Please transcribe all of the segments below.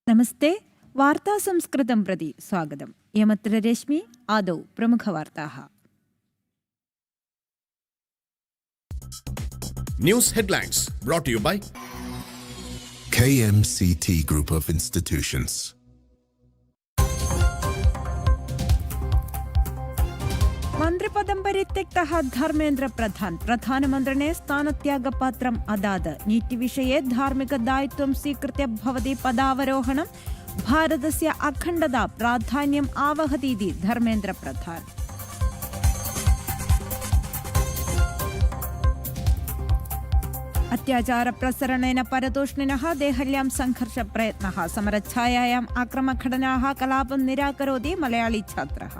नमस्ते वार्ता संस्कृतं प्रति स्वागतम्। यमत्र रश्मि आदौ प्रमुखवार्ताः। News headlines brought to you by KMCT Group of Institutions. മന്ത്രിപദം പരിത്യക്തഃ Dharmendra Pradhan പ്രധാനമന്ത്രിणे സ്ഥാനത്യാഗപत्रम् अदात् नीति विषये धार्मिकदायित्वं स्वीकृत्य भवति पदावरोहणं भारतस्य अखण्डता प्राधान्यम् आवहतीति धर्मेन्द्र प्रधान। अत्याचारप्रसरणेन परतूष्णिनः देहल्यां संघर्षप्रयत्नः समरच्छायायाम् आक्रमघटनाः कलापं निराकरोति मलयाळी छात्रः।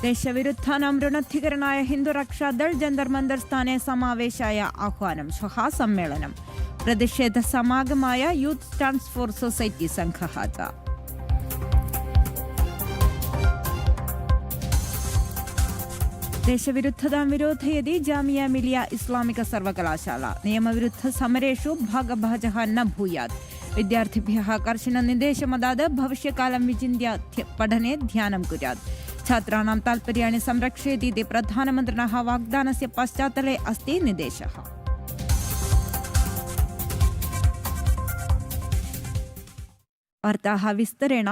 देशविरुद्धानां ऋणधिकरणाय हिन्दुरक्षादल जन्तर् मन्तर् स्थाने समावेशाय आह्वानं श्वः सम्मेलनं प्रतिषेधसमागमाय यूथ स्टाण्ड्स् फोर सोसैटी संघः च। देशविरुद्धतां विरोधयति जामिया मिलिया इस्लामिक सर्वकलाशाला नियमविरुद्ध समरेषु भागभाजः न भूयात् विद्यार्थिभ्यः कर्शननिर्देशमदात् भविष्यकालं विचिन्त्य पठने ध्यानं कुर्यात् छात्राणां ताल्पर्याणि संरक्षयति प्रधानमन्त्रिणः वाग्दानस्य पश्चात्तले अस्ति निर्देशः। वार्ताः विस्तरेण।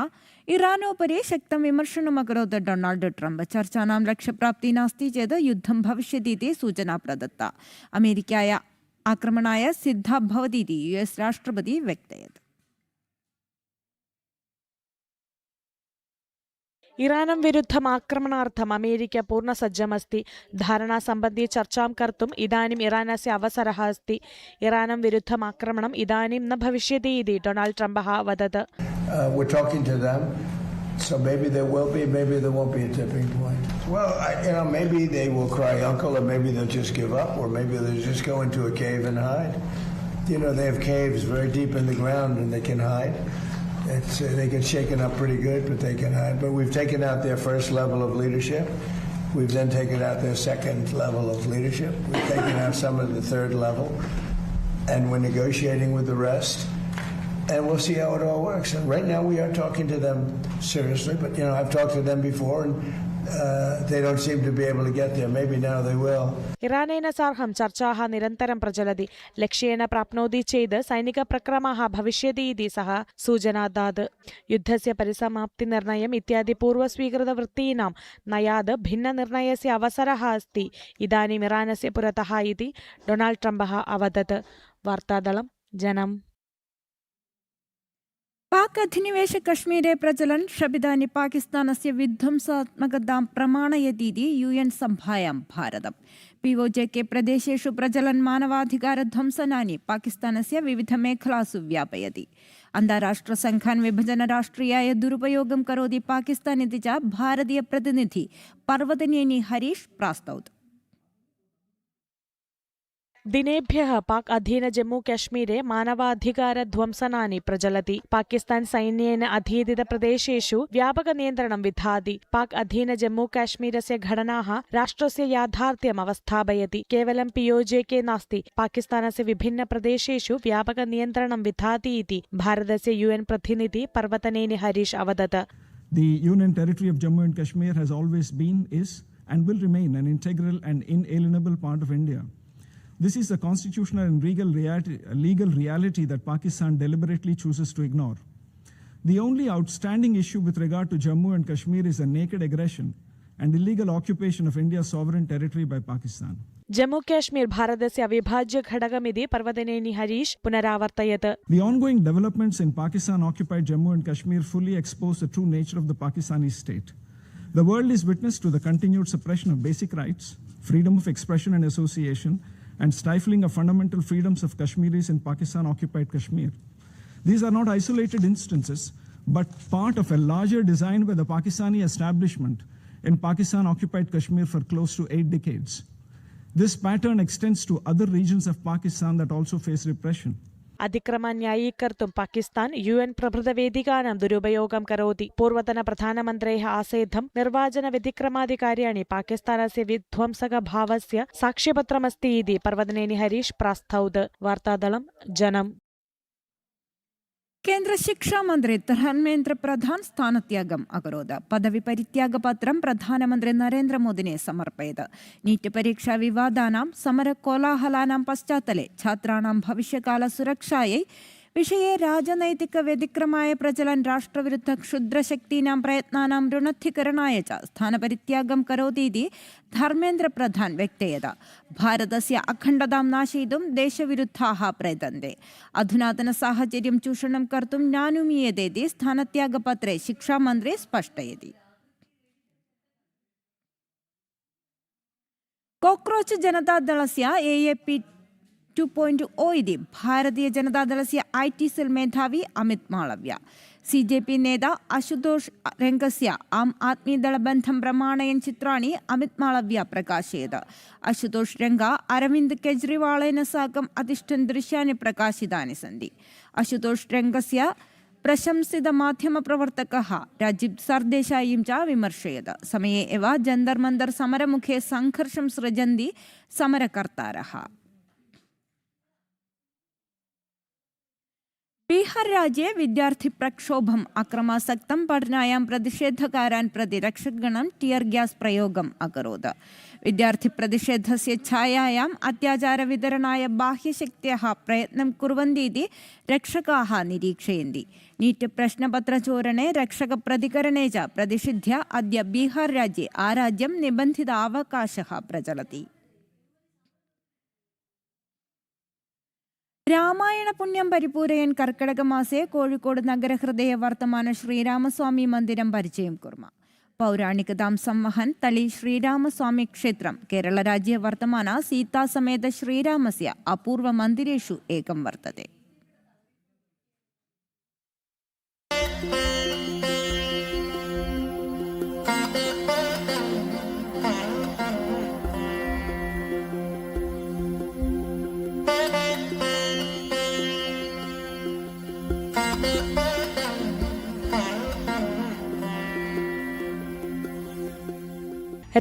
इरानोपरि शक्तं विमर्शनमकरोत् डोनाल्ड ट्रम्प चर्चानां लक्ष्यप्राप्ति नास्ति चेत् युद्धं भविष्यति इति सूचना प्रदत्ता। अमेरिकाया आक्रमणाय सिद्धा भवतीति US राष्ट्रपति व्यक्तयत्। इरानं विरुद्धम् आक्रमणार्थम् अमेरिका पूर्णसज्जमस्ति। धारणासम्बन्धी चर्चां कर्तुम् इदानीम् इरानस्य अवसरः अस्ति। इरानं विरुद्धम् आक्रमणम् इदानीं न भविष्यति इति डोनाल्ड ट्रम्पः अवदत्। We're talking to them, so maybe there will be, maybe there won't be a tipping point. Well, maybe they will cry uncle, or maybe they'll just give up, or maybe they'll just go into a cave and hide. They have caves very deep in the ground and they can hide. They get shaken up pretty good, but they can hide. But we've taken out their first level of leadership. We've then taken out their second level of leadership. We've taken out some of the third level, and we're negotiating with the rest. And we'll see how it all works. And right now we are talking to them seriously, but I've talked to them before, and they don't seem to be able to get there. Maybe now they will. इरानेन सार्हं चर्चाः निरन्तरं प्रचलति। लक्ष्येन प्राप्नोति चेत् सैनिकप्रक्रमः भविष्यति इति सः सूचना ददात्। युद्धस्य परिसमाप्तिनिर्णयम् इत्यादि पूर्वस्वीकृतवृत्तीनां नयाद् भिन्ननिर्णयस्य अवसरः अस्ति इदानीम् इरानस्य पुरतः इति डोनाल्ड ट्रम्पः अवदत्। वार्तादलं जनम्। पाक अधिनिवेश कश्मीरे प्रचलन् शबिदानि पाकिस्तानस्य विध्वंसात्मकतां प्रमाणयतीति UN सभायां भारतम्। POJK प्रदेशेषु प्रचलन् मानवाधिकारध्वंसनानि पाकिस्तानस्य विविधमेखलासु व्यापयति। अन्ताराष्ट्रसङ्घान् विभजनराष्ट्रियाय दुरुपयोगं करोति पाकिस्तान् इति च भारतीयप्रतिनिधि पर्वतनेनी हरीश प्रास्तौत्। दिनेभ्यः पाक अधीन जम्मू कश्मीरे मानवाधिकारध्वंसनानि प्रचलति। पाकिस्तान सैन्येन अधीनितप्रदेशेषु व्यापकनियन्त्रणं विधाति। पाक अधीन जम्मू कश्मीरस्य घटनाः राष्ट्रस्य याथार्थ्यम् अवस्थापयति। केवलं POJK नास्ति, पाकिस्तानस्य विभिन्नप्रदेशेषु व्यापकनियन्त्रणं विधाति इति भारतस्य UN प्रतिनिधि पर्वतनेनी हरीश अवदत्। The Union Territory of Jammu and Kashmir has always been, is, and will remain an integral and inalienable part of India. This is a constitutional and legal reality that Pakistan deliberately chooses to ignore. The only outstanding issue with regard to Jammu and Kashmir is the naked aggression and illegal occupation of India's sovereign territory by Pakistan. Jammu Kashmir भारतस्य अविभाज्य घटकमिति Parvathaneni Harish पुनरावर्तयत्। The ongoing developments in Pakistan-occupied Jammu and Kashmir fully expose the true nature of the Pakistani state. The world is witness to the continued suppression of basic rights, freedom of expression and association, and stifling of fundamental freedoms of Kashmiris in Pakistan-occupied Kashmir. These are not isolated instances, but part of a larger design by the Pakistani establishment in Pakistan-occupied Kashmir for close to 8 decades. This pattern extends to other regions of Pakistan that also face repression. अधिक्रमं न्यायीकर्तुं Pakistan UN प्रभृतवेदिकानां दुरुपयोगं करोति। पूर्वतनप्रधानमन्त्रेः आसेद्धं निर्वाचनव्यतिक्रमाधिकार्याणि पाकिस्तानस्य विध्वंसकभावस्य साक्ष्यपत्रमस्ति इति पर्वतनेनि हरीश प्रास्तौत। वार्तादलं जनम्। കേന്ദ്ര ശിക്ഷാമന്ത്രി ധർമ്മേന്ദ്ര പ്രധാൻ സ്ഥാനത്യാഗം അകരോത്. പദവി പരിത്യാഗപത്രം പ്രധാനമന്ത്രി നരേന്ദ്രമോദിനെ സമർപ്പയത്. NEET പരീക്ഷാ വിവാദാനാം സമരകോലാഹലാനാം പശ്ചാത്തലെ ഛാത്രാണാം ഭവിഷ്യകാല സുരക്ഷാयै विषये राजनैतिक व्यतिक्रमाय प्रचलन् राष्ट्रविरुद्ध क्षुद्रशक्तीनां प्रयत्नानां ऋणद्धीकरणाय च स्थानपरित्यागं करोति इति धर्मेन्द्र प्रधान व्यक्तयत्. भारतस्य अखण्डतां नाशयितुं देशविरुद्धाः प्रयतन्ते. अधुनातन साहचर्यं चूषणं कर्तुं नानुमीयते इति स्थानत्यागपत्रे शिक्षामन्त्री स्पष्टयति. कोक्रोच जनतादलस्य AAP 2.0 इति भारतीय जनतादलस्य IT सेल् मेधावी अमित मालव्य. CJP नेता आशुतोष रंगस्य आम आदमी दलबन्धं प्रमाणयन् चित्राणि अमित मालव्य प्रकाशयत्. आशुतोष रंग अरविन्द केजरीवालेन साकम् अतिष्ठन् दृश्यानि प्रकाशितानि सन्ति. आशुतोष रंगस्य प्रशंसित माध्यमप्रवर्तकः राजीव सरदेसाईं च विमर्शयत्. समये एव जन्तर् मन्तर् समरमुखे संघर्षं सृजन्ति समरकर्तारः. ബീഹാർ രാജ്യെ വിദ്യാർത്ഥി പ്രക്ഷോഭം അക്രമാസക്തം പഠനായാം പ്രതിഷേധകാരാൻ പ്രതി രക്ഷകഗണം ടിയർ ഗ്യാസ് പ്രയോഗം അകരോത്. വിദ്യാർത്ഥി പ്രതിഷേധസ്യ ഛായായാം അത്യാചാരവിതരണായ ബാഹ്യശക്ത്യः പ്രയത്നം കുർവन्तीति രക്ഷകാः നിരീക്ഷയन्ति. നീറ്റ് പ്രശ്നപത്രചോരണേ രക്ഷകപ്രതികരണേ ച പ്രതിഷിധ്യ അദ്യ ബീഹാർ രാജ്യെ ആ രാജ്യം നിബന്ധിതാവകാശः പ്രചലति. രാമായണ പുണ്യം പരിപൂരയൻ കർക്കിടകമാസേ കോഴിക്കോട് നഗരഹൃദയ വർത്തമാന ശ്രീരാമസ്വാമി മന്ദിരം പരിചയം കുർമ. പൗരാണികതാം സംവഹൻ തളി ശ്രീരാമസ്വാമി ക്ഷേത്രം കേരള രാജ്യ വർത്തമാന സീതാസമേത ശ്രീരാമസ്യ അപൂർവ മന്ദിരേഷു ഏകം വർത്തത്തെ.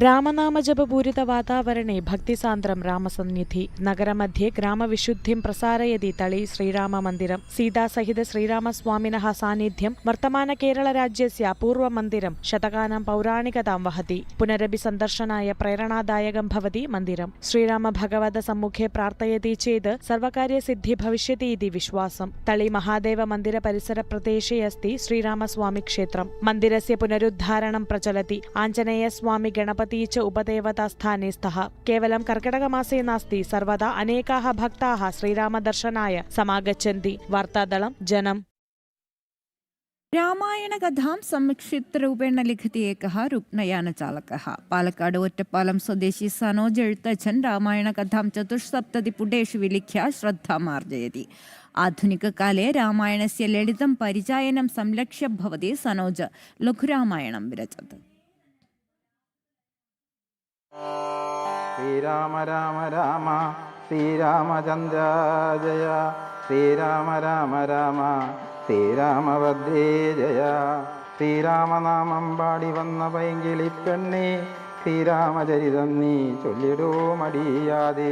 രാമനാമജപപൂരിത വാതാവരണേ ഭക്തിസാന്ദ്രം രാമസന്നിധി. നഗരമധ്യേ ഗ്രാമവിശുദ്ധിം പ്രസാരയതി തളി ശ്രീരാമമന്ദിരം. സീതാസഹിത ശ്രീരാമസ്വാമിനഃ സാന്നിധ്യം വർത്തമാന കേരളരാജ്യസ്യ അപൂർവമന്ദിരം ശതകാനാം പൗരാണികതാം വഹതി. പുനരപി സന്ദർശനായ പ്രേരണാദായകം ഭവതി മന്ദിരം. ശ്രീരാമഭഗവത സമ്മുഖേ പ്രാർത്ഥയതി ചേത് സർവകാര്യസിദ്ധി ഭവിഷ്യതി ഇതി വിശ്വാസം. തളി മഹാദേവ മന്ദിര പരിസര പ്രദേശേ അസ്തി ശ്രീരാമസ്വാമി ക്ഷേത്രം. മന്ദിരസ്യ പുനരുദ്ധാരണം പ്രചലതി. ആഞ്ജനേയസ്വാമി ഗണപതി च उपदेवता स्थाने स्तः. केवलं कर्कटकमासे नास्ति, सर्वदा अनेकाः भक्ताः श्रीरामदर्शनाय समागच्छन्ति. वार्तादलं जनम्. രാമായണകഥാം സംക്ഷിപ്തരൂപേണ ലിഖതി ഏകഃ രുഗ്നയാനചാലകः. പാലക്കാട് ഒറ്റപ്പാലം സ്വദേശി സനോജ് എഴുത്തച്ഛൻ രാമായണകഥാം 74 പുടേഷു വിലിഖ്യ ശ്രദ്ധാമാർജയതി. ആധുനികകാലേ രാമായണസ്യ ലളിതം പരിചായനം സംലക്ഷ്യ ഭവതി സനോജ് ലഘുരാമായണം വിരചത്. ശ്രീരാമ രാമ രാമ ശ്രീരാമചന്ദ്ര ജയ ശ്രീരാമ രാമ രാമ ശ്രീരാമഭദ്രേ ജയ. ശ്രീരാമനാമം പാടി വന്ന പൈങ്കിളിപ്പെണ്ണേ ശ്രീരാമചരിതം നീ ചൊല്ലിടൂ മടിയാതെ.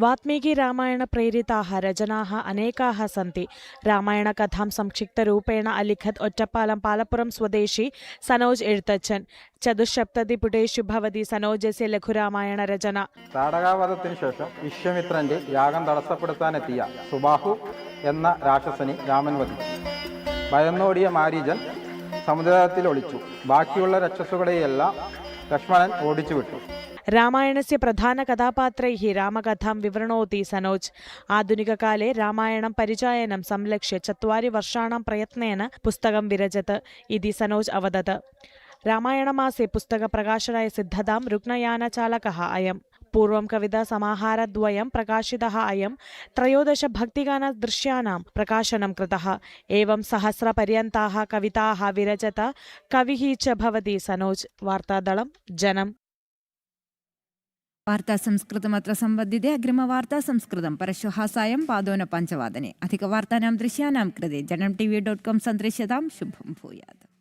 വാത്മീകി രാമായണ പ്രേരിതാः രചനാः അനേകാः സന്തി. രാമായണകഥാം സംക്ഷിപ്തരൂപേണ അലിഖത് ഒറ്റപ്പാലം പാലപ്പുറം സ്വദേശി സനോജ് എഴുത്തച്ഛൻ. 74 പുടേഷു ഭവതി സനോജസ്യ ലഘുരാമായണ രചന. താടകാവധത്തിനു ശേഷം വിശ്വാമിത്രന്റെ യാഗം തടസ്സപ്പെടുത്താനെത്തിയ സുബാഹു എന്ന രാക്ഷസനെ രാമൻ വധിച്ചു. ഭയന്നോടിയ മാരീചൻ സമുദ്രത്തിൽ ഒളിച്ചു. ബാക്കിയുള്ള രാക്ഷസുകളെയെല്ലാം ലക്ഷ്മണൻ ഓടിച്ചുവിട്ടു. രാമായണസ്യ പ്രധാന കഥാപാത്രൈः രാമകഥാം വിവൃണോതി സനോജ്. ആധുനികകാലേ രാമായണം പരിചായനം സംലക്ഷ്യ 4 വർഷാणां പ്രയത്നേന പുസ്തകം വിരചത് ഇതി സനോജ് അവദത്. രാമായണമാസേ പുസ്തകപ്രകാശനായ സിദ്ധതാം രുഗ്നയാനചാലകः അയം. पूर्वं कविता समाहारद्वयं प्रकाशितः अयं 13 भक्तिगानदृश्यानां प्रकाशनं कृतः. एवं सहस्रपर्यन्ताः कविताः विरचत कविः च भवति सनोज. वार्तादलं जनम्. वार्ता संस्कृतमत्र संवद्यते अग्रिमवार्ता संस्कृतं परश्वः सायं पादोन 5:00 अधिकवार्तानां दृश्यानां कृते जनम tv.com सन्दृश्यतां शुभं भूयात्।